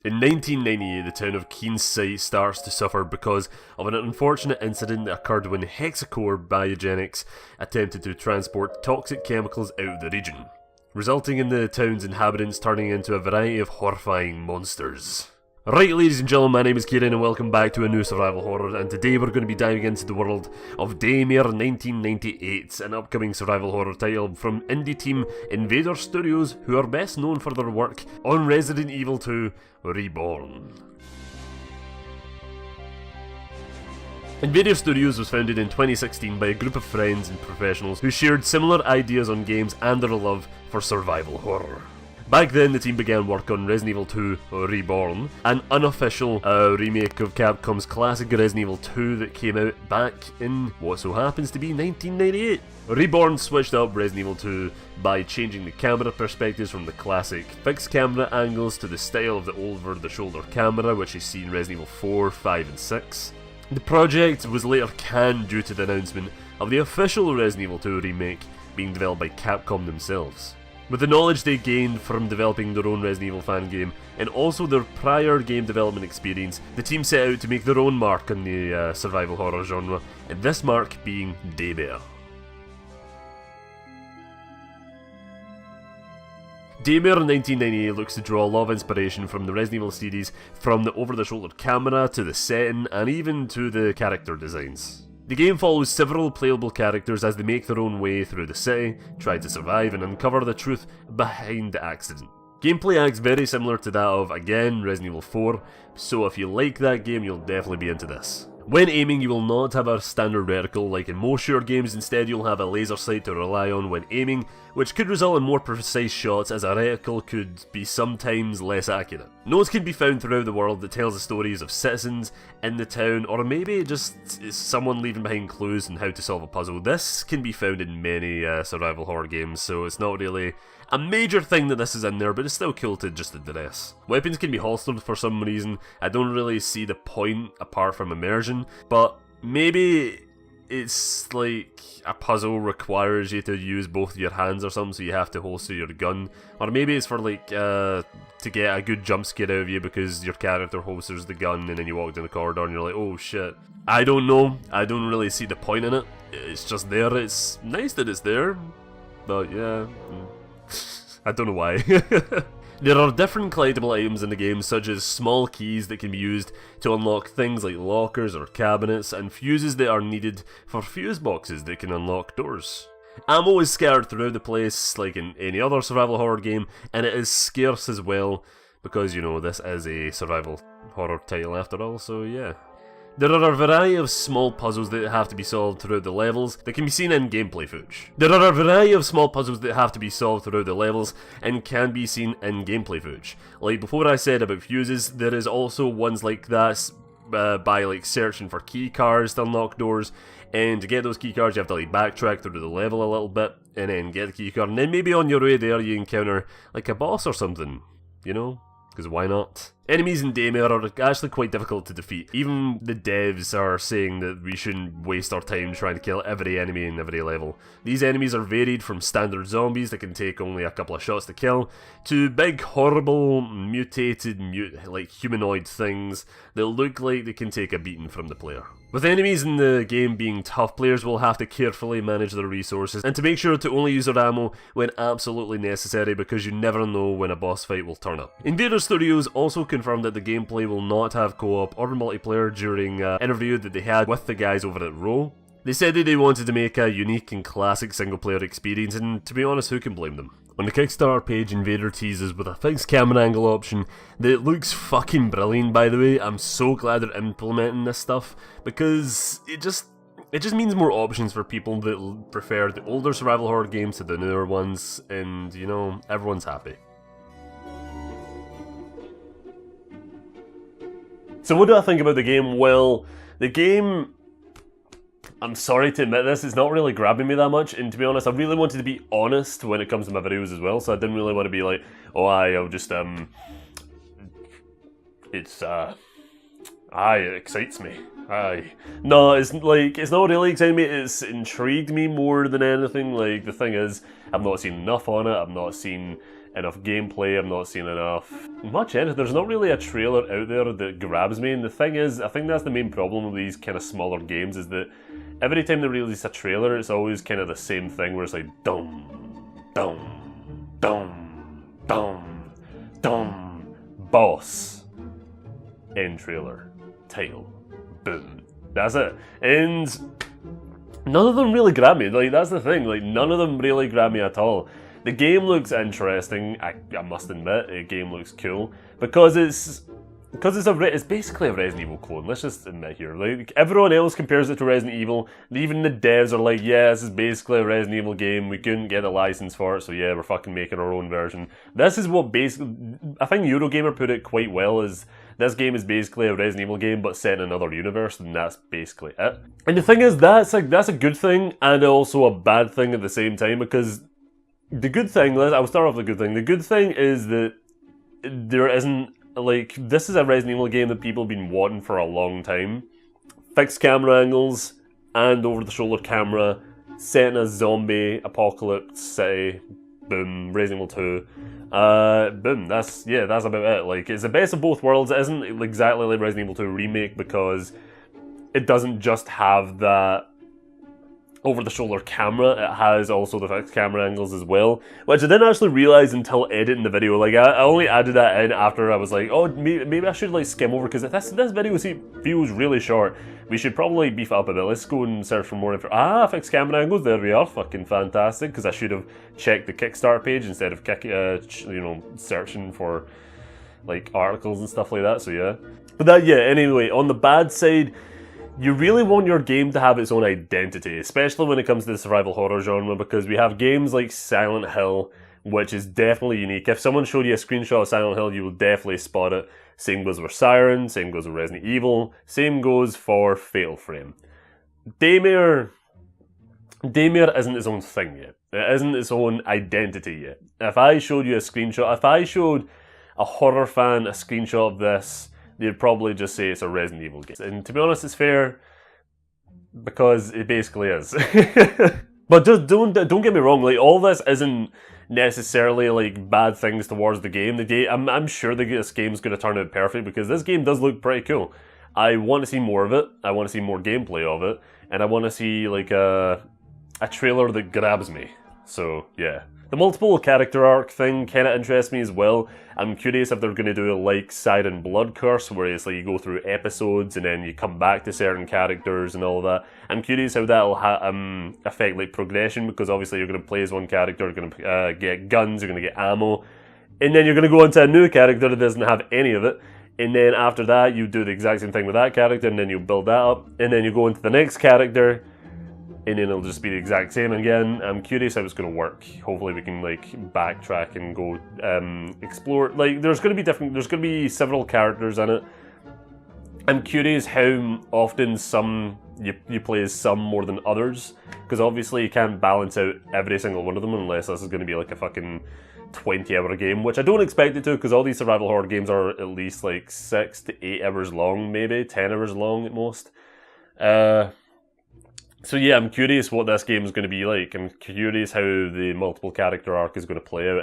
In 1998, the town of Keensight starts to suffer because of an unfortunate incident that occurred when Hexacore Biogenics attempted to transport toxic chemicals out of the region, resulting in the town's inhabitants turning into a variety of horrifying monsters. Right, ladies and gentlemen, my name is Kieran and welcome back to a new survival horror, and today we're going to be diving into the world of Daymare 1998, an upcoming survival horror title from indie team Invader Studios, who are best known for their work on Resident Evil 2 Reborn. Invader Studios was founded in 2016 by a group of friends and professionals who shared similar ideas on games and their love for survival horror. Back then, the team began work on Resident Evil 2 Reborn, an unofficial remake of Capcom's classic Resident Evil 2 that came out back in what so happens to be 1998. Reborn switched up Resident Evil 2 by changing the camera perspectives from the classic fixed camera angles to the style of the over-the-shoulder camera which you see in Resident Evil 4, 5 and 6. The project was later canned due to the announcement of the official Resident Evil 2 remake being developed by Capcom themselves. With the knowledge they gained from developing their own Resident Evil fan game, and also their prior game development experience, the team set out to make their own mark on the survival horror genre, and this mark being Daymare. Daymare 1998 looks to draw a lot of inspiration from the Resident Evil series, from the over-the-shoulder camera, to the setting, and even to the character designs. The game follows several playable characters as they make their own way through the city, try to survive and uncover the truth behind the accident. Gameplay acts very similar to that of, again, Resident Evil 4, so if you like that game you'll definitely be into this. When aiming, you will not have a standard reticle like in most shooter games, instead you'll have a laser sight to rely on when aiming, which could result in more precise shots as a reticle could be sometimes less accurate. Notes can be found throughout the world that tells the stories of citizens in the town, or maybe just is someone leaving behind clues on how to solve a puzzle. This can be found in many survival horror games, so it's not really a major thing that this is in there, but it's still cool to just address. Weapons can be holstered for some reason. I don't really see the point apart from immersion, but maybe it's like a puzzle requires you to use both your hands or something, so you have to holster your gun. Or maybe it's for like to get a good jump scare out of you because your character holsters the gun and then you walk down the corridor and you're like, oh shit. I don't know. I don't really see the point in it. It's just there. It's nice that it's there, but yeah. I don't know why. There are different collectible items in the game, such as small keys that can be used to unlock things like lockers or cabinets, and fuses that are needed for fuse boxes that can unlock doors. Ammo is scattered throughout the place like in any other survival horror game, and it is scarce as well, because you know, this is a survival horror title after all, so yeah. There are a variety of small puzzles that have to be solved throughout the levels that can be seen in gameplay footage. Like before I said about fuses, there is also ones like that by like searching for key cards to unlock doors, and to get those key cards you have to like backtrack through the level a little bit and then get the key card, and then maybe on your way there you encounter like a boss or something, you know? Because why not? Enemies in Daymare are actually quite difficult to defeat. Even the devs are saying that we shouldn't waste our time trying to kill every enemy in every level. These enemies are varied from standard zombies that can take only a couple of shots to kill, to big horrible mutated like humanoid things that look like they can take a beating from the player. With enemies in the game being tough, players will have to carefully manage their resources and to make sure to only use their ammo when absolutely necessary, because you never know when a boss fight will turn up. Invader Studios also confirmed that the gameplay will not have co-op or multiplayer during an interview that they had with the guys over at Row. They said that they wanted to make a unique and classic single-player experience, and to be honest, who can blame them? On the Kickstarter page, Invader teases with a fixed camera angle option that looks fucking brilliant, by the way. I'm so glad they're implementing this stuff, because it just means more options for people that prefer the older survival horror games to the newer ones, and you know, everyone's happy. So what do I think about the game? Well, the game, I'm sorry to admit this, it's not really grabbing me that much, and to be honest, I really wanted to be honest when it comes to my videos as well, so I didn't really want to be like, oh I'll just, it excites me. No, it's not really exciting me, it's intrigued me more than anything. Like, the thing is, I've not seen enough on it, I've not seen enough gameplay, I've not seen much anything. There's not really a trailer out there that grabs me, and the thing is, I think that's the main problem with these kind of smaller games, is that every time they release a trailer, it's always kind of the same thing, where it's like, dum, dum, dum, dum, dum, boss, end trailer, title, boom, that's it. And none of them really grab me, like, that's the thing, like, none of them really grab me at all. The game looks interesting, I must admit, the game looks cool, because it's basically a Resident Evil clone, let's just admit here. Like, everyone else compares it to Resident Evil, even the devs are like, yeah, this is basically a Resident Evil game, we couldn't get a license for it, so yeah, we're fucking making our own version. This is what basically, I think Eurogamer put it quite well, is this game is basically a Resident Evil game, but set in another universe, and that's basically it. And the thing is, that's a good thing, and also a bad thing at the same time, because the good thing, I'll start off with the good thing. The good thing is that there isn't, like, this is a Resident Evil game that people have been wanting for a long time. Fixed camera angles and over-the-shoulder camera, set in a zombie apocalypse city. Boom, Resident Evil 2. Boom, that's about it. Like, it's the best of both worlds. It isn't exactly like Resident Evil 2 Remake because it doesn't just have that over-the-shoulder camera, it has also the fixed camera angles as well, which I didn't actually realise until editing the video. Like, I only added that in after I was like, oh, maybe I should, like, skim over, because this video feels really short. We should probably beef it up a bit. Let's go and search for more info. Fixed camera angles, there we are, fucking fantastic, because I should have checked the Kickstarter page instead of, searching for, like, articles and stuff like that, so yeah. But anyway, on the bad side, you really want your game to have its own identity, especially when it comes to the survival horror genre, because we have games like Silent Hill, which is definitely unique. If someone showed you a screenshot of Silent Hill, you will definitely spot it. Same goes with Siren, same goes with Resident Evil, same goes for Fatal Frame. Daymare isn't its own thing yet. It isn't its own identity yet. If I showed you a screenshot, if I showed a horror fan a screenshot of this, they'd probably just say it's a Resident Evil game. And to be honest, it's fair, because it basically is. But just don't get me wrong, like, all this isn't necessarily, like, bad things towards the game. I'm sure this game's going to turn out perfect, because this game does look pretty cool. I want to see more of it, I want to see more gameplay of it, and I want to see, like, a trailer that grabs me. So, yeah. The multiple character arc thing kind of interests me as well. I'm curious if they're going to do it like Siren Blood Curse, where it's like you go through episodes and then you come back to certain characters and all that. I'm curious how that'll affect, like, progression, because obviously you're going to play as one character, you're going to get guns, you're going to get ammo, and then you're going to go into a new character that doesn't have any of it. And then after that, you do the exact same thing with that character, and then you build that up, and then you go into the next character, and then it'll just be the exact same again. I'm curious how it's going to work. Hopefully we can, like, backtrack and go explore. Like, there's going to be several characters in it. I'm curious how often you play as some more than others, because obviously you can't balance out every single one of them unless this is going to be like a fucking 20-hour game, which I don't expect it to, because all these survival horror games are at least like 6 to 8 hours long, maybe 10 hours long at most. So yeah, I'm curious what this game is going to be like. I'm curious how the multiple character arc is going to play out.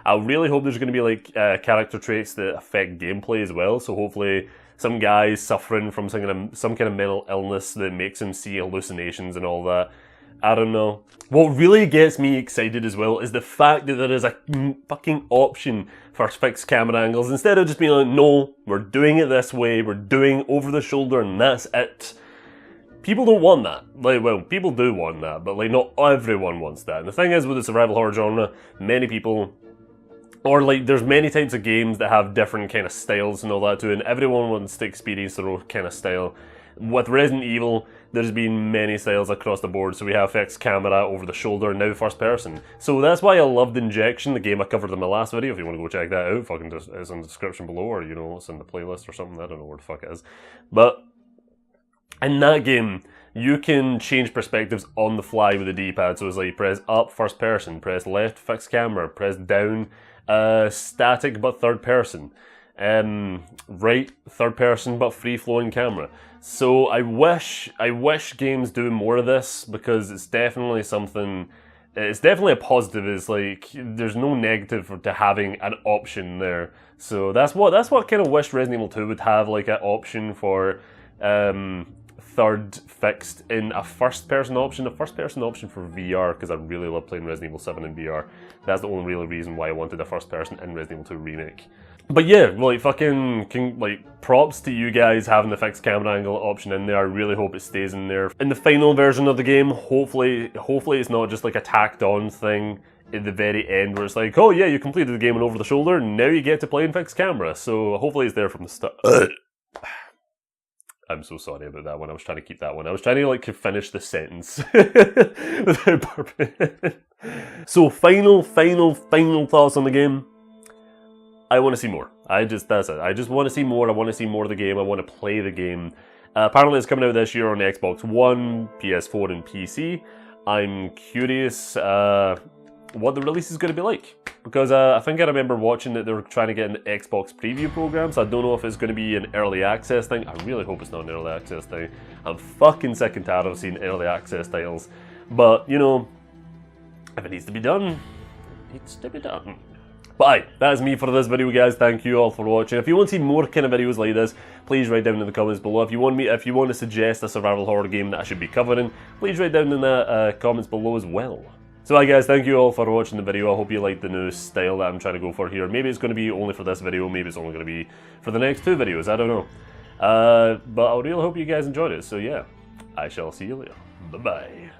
I really hope there's going to be, like, character traits that affect gameplay as well. So hopefully some guy's suffering from some kind of mental illness that makes him see hallucinations and all that. I don't know. What really gets me excited as well is the fact that there is a fucking option for fixed camera angles. Instead of just being like, no, we're doing it this way, we're doing over the shoulder and that's it. People don't want that. Like, well, people do want that, but, like, not everyone wants that. And the thing is, with the survival horror genre, many people, or, like, there's many types of games that have different kind of styles and all that too, and everyone wants to experience their own kind of style. With Resident Evil, there's been many styles across the board, so we have fixed camera, over the shoulder, and now first person. So that's why I loved Injection, the game I covered in my last video. If you want to go check that out, fucking it's in the description below, or, you know, it's in the playlist or something. I don't know where the fuck it is. But in that game, you can change perspectives on the fly with the D-pad. So it's like, press up, first person, press left, fixed camera, press down, static but third person, right, third person but free-flowing camera. So I wish games do more of this, because it's definitely something it's definitely a positive. It's like there's no negative to having an option there. So that's what kind of wish Resident Evil 2 would have, like an option for third fixed in a first-person option for VR, because I really love playing Resident Evil 7 in VR. That's the only real reason why I wanted a first-person in Resident Evil 2 Remake. But yeah, like like props to you guys having the fixed camera angle option in there. I really hope it stays in there. In the final version of the game, hopefully it's not just like a tacked on thing at the very end where it's like, oh yeah, you completed the game and over the shoulder, now you get to play in fixed camera. So hopefully it's there from the start. I'm so sorry about that one. I was trying to keep that one. I was trying to like finish the sentence without purpose. So final thoughts on the game. I want to see more. That's it. I just want to see more. I want to see more of the game. I want to play the game. Apparently it's coming out this year on Xbox One, PS4 and PC. I'm curious what the release is going to be like. Because I think I remember watching that they were trying to get an Xbox preview program, so I don't know if it's going to be an early access thing. I really hope it's not an early access thing. I'm fucking sick and tired of seeing early access titles. But, you know, if it needs to be done, it needs to be done. But aye, that is me for this video, guys. Thank you all for watching. If you want to see more kind of videos like this, please write down in the comments below. If you want to suggest a survival horror game that I should be covering, please write down in the comments below as well. So hi guys, thank you all for watching the video. I hope you like the new style that I'm trying to go for here. Maybe it's going to be only for this video, maybe it's only going to be for the next 2 videos, I don't know. But I really hope you guys enjoyed it, so yeah, I shall see you later. Bye-bye.